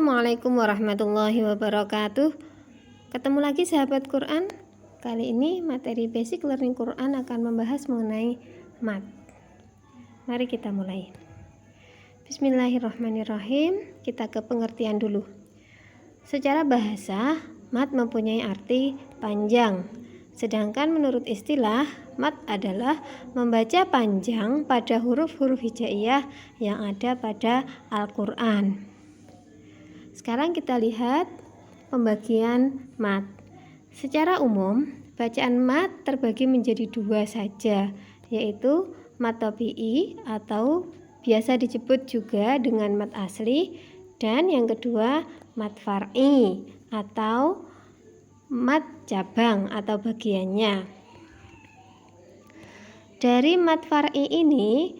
Assalamualaikum warahmatullahi wabarakatuh. Ketemu lagi sahabat Quran. Kali ini materi basic learning Quran akan membahas mengenai mat. Mari kita mulai. Bismillahirrahmanirrahim. Kita ke pengertian dulu. Secara bahasa, mat mempunyai arti panjang. Sedangkan menurut istilah, mat adalah membaca panjang pada huruf-huruf hijaiyah yang ada pada Al-Quran. Sekarang kita lihat pembagian mat. Secara umum, bacaan mat terbagi menjadi dua saja, yaitu mat tabi'i atau biasa disebut juga dengan mat asli, dan yang kedua mat far'i atau mat cabang atau bagiannya. Dari mat far'i ini,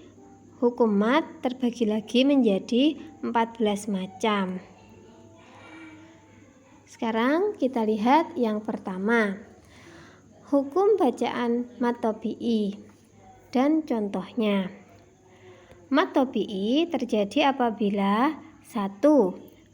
hukum mat terbagi lagi menjadi 14 macam. Sekarang kita lihat yang pertama, hukum bacaan mat tabi'i dan contohnya. Mat tabi'i terjadi apabila 1.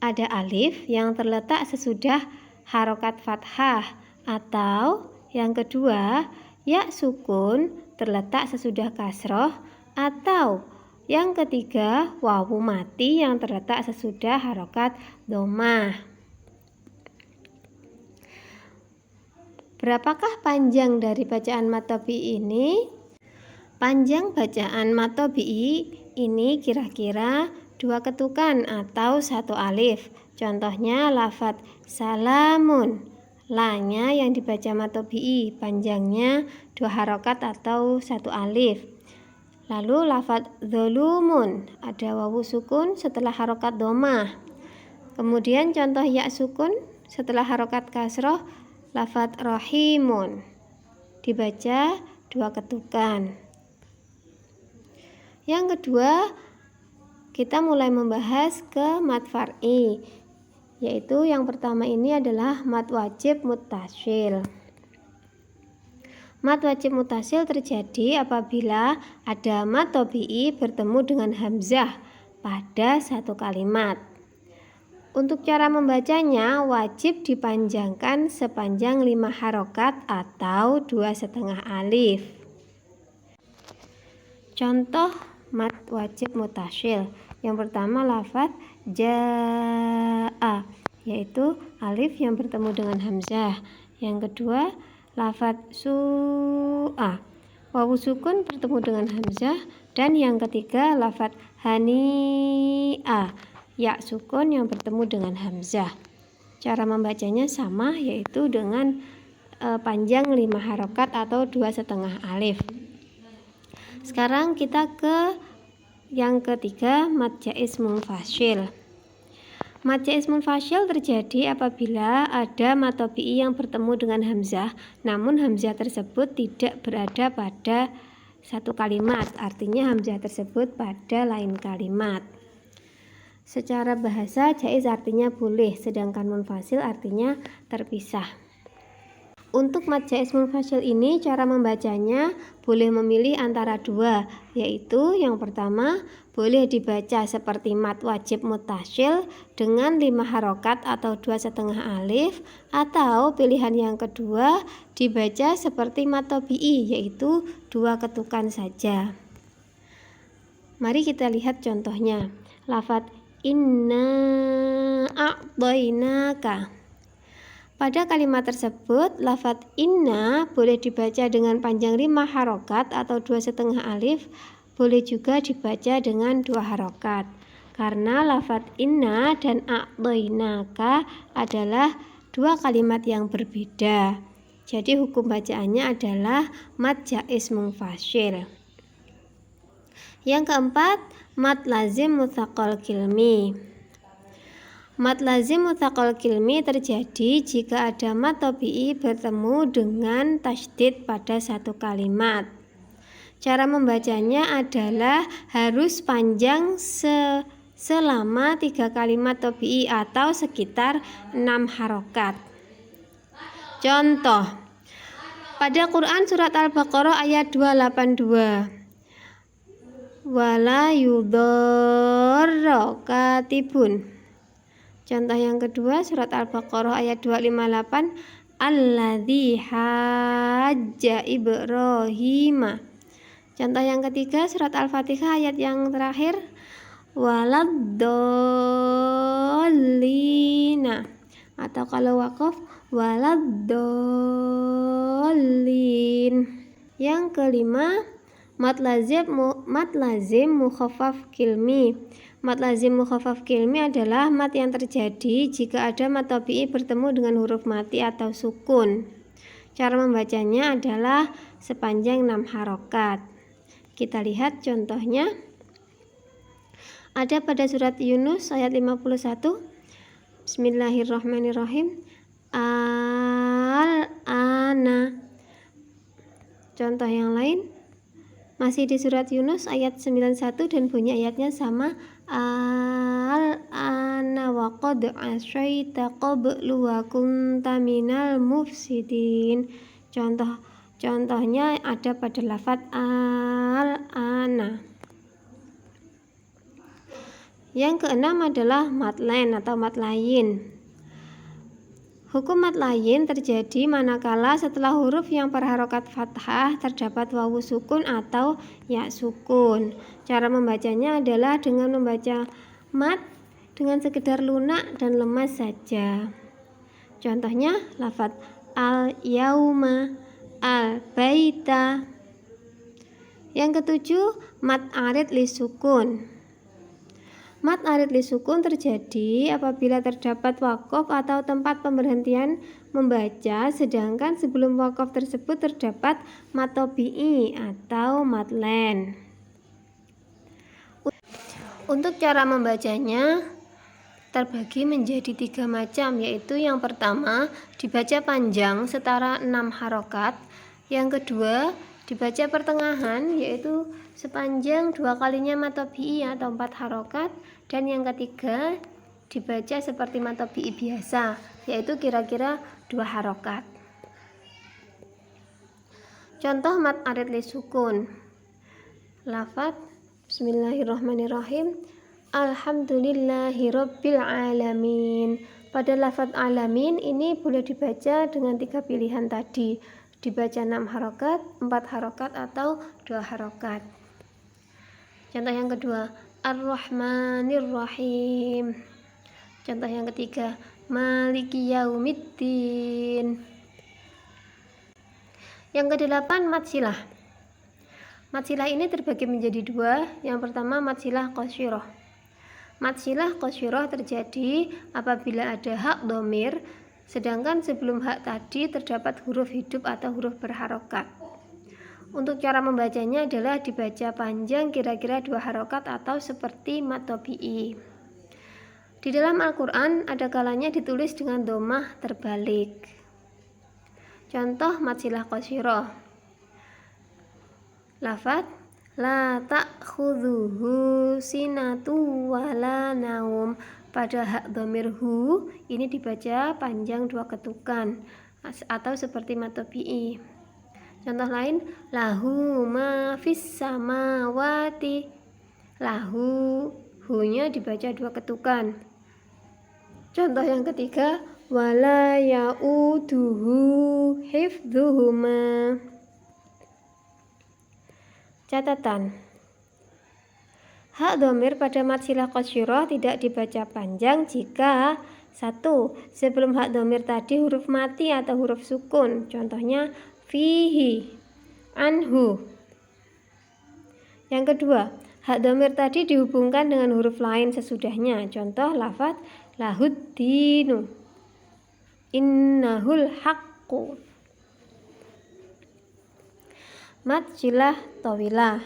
Ada alif yang terletak sesudah harokat fathah, atau yang kedua ya sukun terletak sesudah kasroh, atau yang ketiga wawu mati yang terletak sesudah harokat dhammah. Berapakah panjang dari bacaan mat tabi'i ini? Panjang bacaan mat tabi'i ini kira-kira 2 ketukan atau 1 alif. Contohnya lafadz salamun. La-nya yang dibaca mat tabi'i panjangnya 2 harokat atau 1 alif. Lalu lafadz dzulumun, ada wawu sukun setelah harokat dhammah. Kemudian contoh ya sukun setelah harokat kasroh, lafadz rahimun, dibaca 2 ketukan. Yang kedua, kita mulai membahas ke mat far'i, yaitu yang pertama ini adalah mat wajib muttasil. Mat wajib muttasil terjadi apabila ada mat tabi'i bertemu dengan hamzah pada satu kalimat. Untuk cara membacanya wajib dipanjangkan sepanjang 5 harokat atau 2,5 alif. Contoh mat wajib muttasil. Yang pertama lafadz ja'a, yaitu alif yang bertemu dengan hamzah. Yang kedua lafadz su'a, wawu sukun bertemu dengan hamzah. Dan yang ketiga lafadz hani'a, ya sukun yang bertemu dengan hamzah. Cara membacanya sama, yaitu dengan panjang 5 harokat atau 2,5 alif. Sekarang kita ke yang ketiga, mat jaiz munfasil. Mat jaiz munfasil terjadi apabila ada mat tabi'i yang bertemu dengan hamzah, namun hamzah tersebut tidak berada pada satu kalimat, artinya hamzah tersebut pada lain kalimat. Secara bahasa jaiz artinya boleh, sedangkan munfasil artinya terpisah. Untuk mat jaiz munfasil ini cara membacanya boleh memilih antara dua, yaitu yang pertama boleh dibaca seperti mat wajib muttasil dengan 5 harokat atau 2,5 alif, atau pilihan yang kedua dibaca seperti mat tabi'i, yaitu 2 ketukan saja. Mari kita lihat contohnya. Lafadz inna a'tainaka. Pada kalimat tersebut, lafadz inna boleh dibaca dengan panjang 5 harokat atau 2,5 alif, boleh juga dibaca dengan 2 harokat. Karena lafadz inna dan a'tainaka adalah 2 kalimat yang berbeda. Jadi hukum bacaannya adalah mat jaiz munfasil. Yang keempat, mat lazim mutsaqal kilmi. Mat lazim mutsaqal kilmi terjadi jika ada mat tabi'i bertemu dengan tasydid pada satu kalimat. Cara membacanya adalah harus panjang selama 3 kalimat tabi'i atau sekitar 6 harokat. Contoh, pada Quran surat Al-Baqarah ayat 282. Wala yudharra katibun. Contoh yang kedua, surat Al-Baqarah ayat 258, alladzi hajja Ibrahim. Contoh yang ketiga, surat Al-Fatihah ayat yang terakhir, waladdallina, atau kalau waqaf waladdallin. Yang kelima, mad lazim mukhaffaf kilmi. Mad lazim mukhaffaf kilmi adalah mad yang terjadi jika ada mad tabi'i bertemu dengan huruf mati atau sukun. Cara membacanya adalah sepanjang 6 harokat. Kita lihat contohnya. Ada pada surat Yunus ayat 51. Bismillahirrahmanirrahim. Al-ana. Contoh yang lain masih di surat Yunus ayat 91 dan bunyi ayatnya sama, al-ana wa qad asyaita qablu wa kunta minal mufsidin. Contohnya ada pada lafaz al-ana. Yang keenam adalah mad lain atau mad lain. Hukum mad lain terjadi manakala setelah huruf yang berharokat fathah terdapat wawu sukun atau ya sukun. Cara membacanya adalah dengan membaca mad dengan sekedar lunak dan lemas saja. Contohnya lafaz al-yauma, al-baita. Yang ketujuh, mad arid li sukun. Mad arid li sukun terjadi apabila terdapat waqaf atau tempat pemberhentian membaca, sedangkan sebelum waqaf tersebut terdapat mad tabi'i atau mad len. Untuk cara membacanya terbagi menjadi 3 macam, yaitu yang pertama dibaca panjang setara 6 harokat, yang kedua dibaca pertengahan yaitu sepanjang 2 kalinya mad tabi'i atau 4 harokat, dan yang ketiga dibaca seperti mad tabi'i biasa yaitu kira-kira 2 harokat. Contoh mad arid li sukun. Lafaz Bismillahirrahmanirrahim, alhamdulillahirabbil alamin. Pada lafaz alamin ini boleh dibaca dengan 3 pilihan tadi, dibaca 6 harokat, 4 harokat atau 2 harokat. Contoh yang kedua, ar-rahmanirrahim. Contoh yang ketiga, maliki yaumiddin. Yang kedelapan, mad silah. Mad silah ini terbagi menjadi 2. Yang pertama mad silah qasyirah. Mad silah qasyirah terjadi apabila ada hak dhamir, sedangkan sebelum hak tadi terdapat huruf hidup atau huruf berharokat. Untuk cara membacanya adalah dibaca panjang kira-kira 2 harokat atau seperti mad tabi'i. Di dalam Al-Quran ada kalanya ditulis dengan dhammah terbalik. Contoh mad silah qasyirah. Lafaz la ta'khudhuhu sinatu wala naum. Pada hak dhamir hu ini dibaca panjang 2 ketukan atau seperti mad tabi'i. Contoh lain, lahu ma fis samawati. Lahu, hu-nya dibaca 2 ketukan. Contoh yang ketiga, wala ya'uduhu hifdhuhuma. Catatan, hak dhamir pada mad silah qasyirah tidak dibaca panjang jika 1. Sebelum hak dhamir tadi huruf mati atau huruf sukun. Contohnya fihi, anhu. Yang kedua, hak dhamir tadi dihubungkan dengan huruf lain sesudahnya. Contoh lafaz lahuddinu, innahul haqqu. Mad silah tawilah.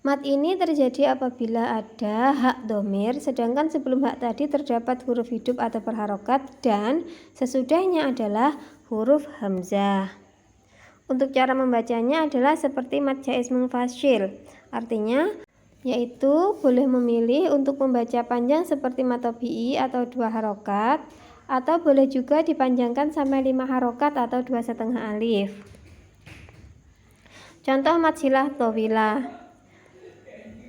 Mad ini terjadi apabila ada hak dhamir, sedangkan sebelum hak tadi terdapat huruf hidup atau berharokat dan sesudahnya adalah huruf hamzah. Untuk cara membacanya adalah seperti mad jaiz munfasil. Artinya yaitu boleh memilih untuk membaca panjang seperti mad tabi'i atau 2 harokat, atau boleh juga dipanjangkan sampai 5 harokat atau 2,5 alif. Contoh mad silah tawilah.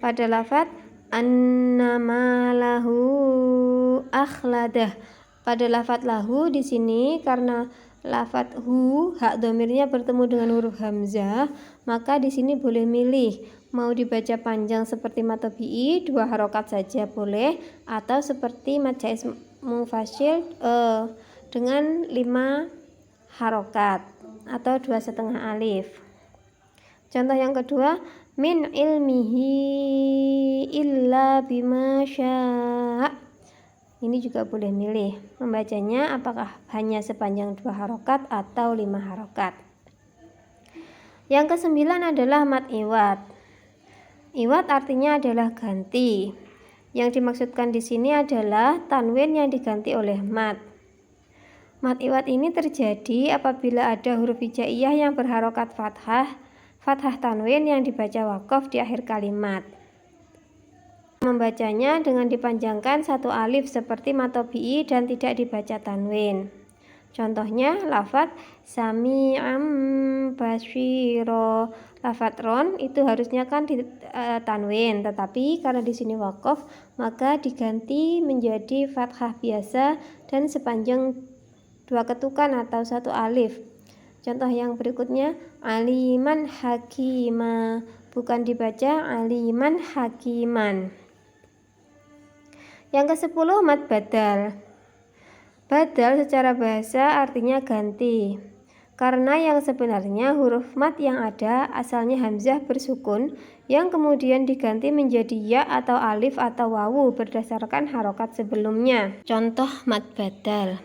Pada lafaz annama lahu akhladah. Pada lafadz lahu di sini karena lafadz hu hak domirnya bertemu dengan huruf hamzah, maka di sini boleh milih mau dibaca panjang seperti mad tabi'i 2 harokat saja boleh, atau seperti mad jaiz munfasil dengan 5 harokat atau 2,5 alif. Contoh yang kedua, min ilmihi illa bima syaa. Ini juga boleh milih membacanya apakah hanya sepanjang 2 harokat atau 5 harokat. Yang ke-9 adalah mad iwad. Iwad artinya adalah ganti. Yang dimaksudkan di sini adalah tanwin yang diganti oleh mad. Mad iwad ini terjadi apabila ada huruf hijaiyah yang berharokat fathah tanwin yang dibaca waqaf di akhir kalimat. Membacanya dengan dipanjangkan 1 alif seperti mad tabi'i dan tidak dibaca tanwin. Contohnya lafadz sami'am basyira. Lafadz ron itu harusnya kan di tanwin, tetapi karena di sini waqaf maka diganti menjadi fathah biasa dan sepanjang 2 ketukan atau 1 alif. Contoh yang berikutnya, aliman hakima, bukan dibaca aliman hakiman. Yang ke-10 mad badal. Badal secara bahasa artinya ganti. Karena yang sebenarnya huruf mad yang ada asalnya hamzah bersukun yang kemudian diganti menjadi ya atau alif atau wawu berdasarkan harokat sebelumnya. Contoh mad badal.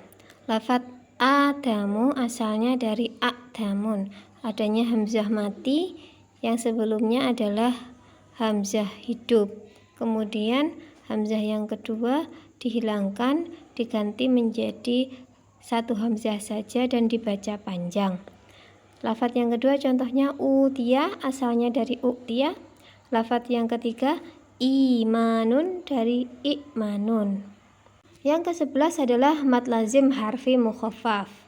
Lafadz adamu asalnya dari adamun. Adanya hamzah mati yang sebelumnya adalah hamzah hidup. Kemudian hamzah yang kedua dihilangkan, diganti menjadi 1 hamzah saja dan dibaca panjang. Lafadz yang kedua contohnya utia asalnya dari uktia. Lafadz yang ketiga imanun dari ikmanun. Yang ke-11 adalah mad lazim harfi mukhaffaf.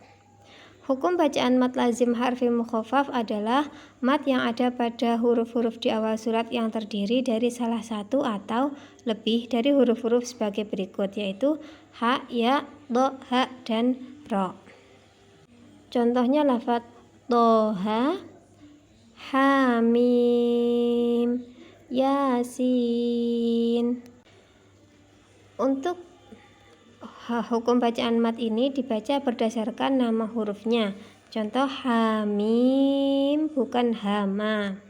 Hukum bacaan mad lazim harfi mukhaffaf adalah mad yang ada pada huruf-huruf di awal surat yang terdiri dari salah satu atau lebih dari huruf-huruf sebagai berikut, yaitu ha, ya, do, ha, dan ro. Contohnya lafadz toha, hamim, yasin. Untuk hukum bacaan mad ini dibaca berdasarkan nama hurufnya. Contoh hamim bukan hama.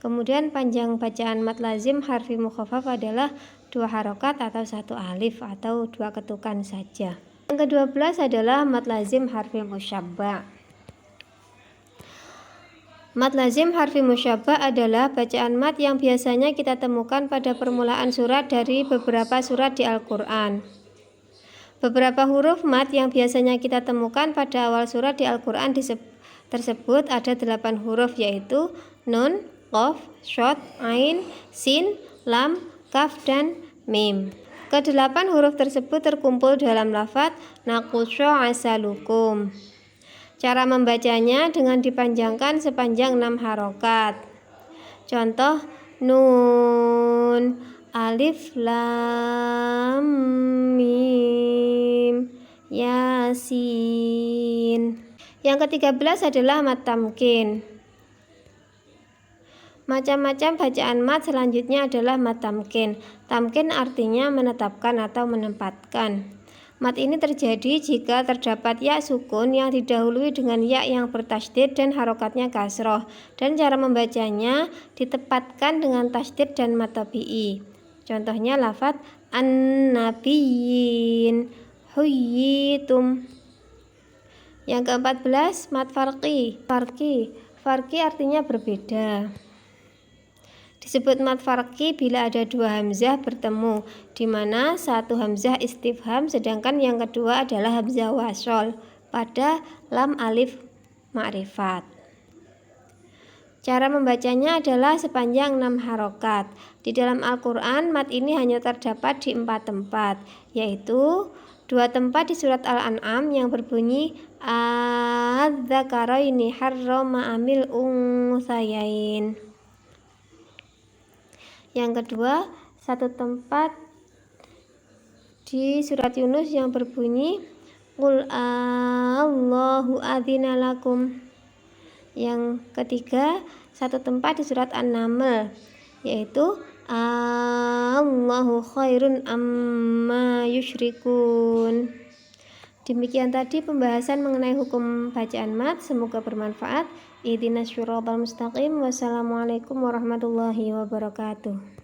Kemudian panjang bacaan mad lazim harfi mukhaffaf adalah 2 harokat atau 1 alif atau 2 ketukan saja. Yang ke-12 adalah mad lazim harfi musyabba. Mad lazim harfi musyabba adalah bacaan mad yang biasanya kita temukan pada permulaan surat dari beberapa surat di Al-Quran. Beberapa huruf mad yang biasanya kita temukan pada awal surat di Al-Quran tersebut ada 8 huruf, yaitu nun, qaf, shad, ain, sin, lam, kaf, dan mim. Ke-8 huruf tersebut terkumpul dalam lafadz naqussu asalukum. Cara membacanya dengan dipanjangkan sepanjang 6 harokat. Contoh nun, alif, lam, mim, yasin. Yang ke-13 adalah mad tamkin. Macam-macam bacaan mad selanjutnya adalah mad tamkin. Tamkin artinya menetapkan atau menempatkan. Mad ini terjadi jika terdapat ya sukun yang didahului dengan ya yang bertasydid dan harokatnya kasroh, dan cara membacanya ditempatkan dengan tasydid dan mad tabi'i. Contohnya lafadz an-nabiyyin, huyyitum. Yang ke-14 mad farqi. Farqi artinya berbeda. Disebut mad farqi bila ada 2 hamzah bertemu, di mana satu hamzah istifham sedangkan yang kedua adalah hamzah wasol pada lam alif ma'rifat. Cara membacanya adalah sepanjang 6 harokat. Di dalam Al-Quran mad ini hanya terdapat di 4 tempat, yaitu 2 tempat di surat Al-An'am yang berbunyi adz-dzakaraini harrama amil untsayain. Yang kedua satu tempat di surat Yunus yang berbunyi Qul Allahu adzina lakum. Yang ketiga, satu tempat di surat An-Naml, yaitu Allahu khairun amma yusyrikun. Demikian tadi pembahasan mengenai hukum bacaan mat. Semoga bermanfaat. Ihdinas syiratal mustaqim. Wassalamualaikum warahmatullahi wabarakatuh.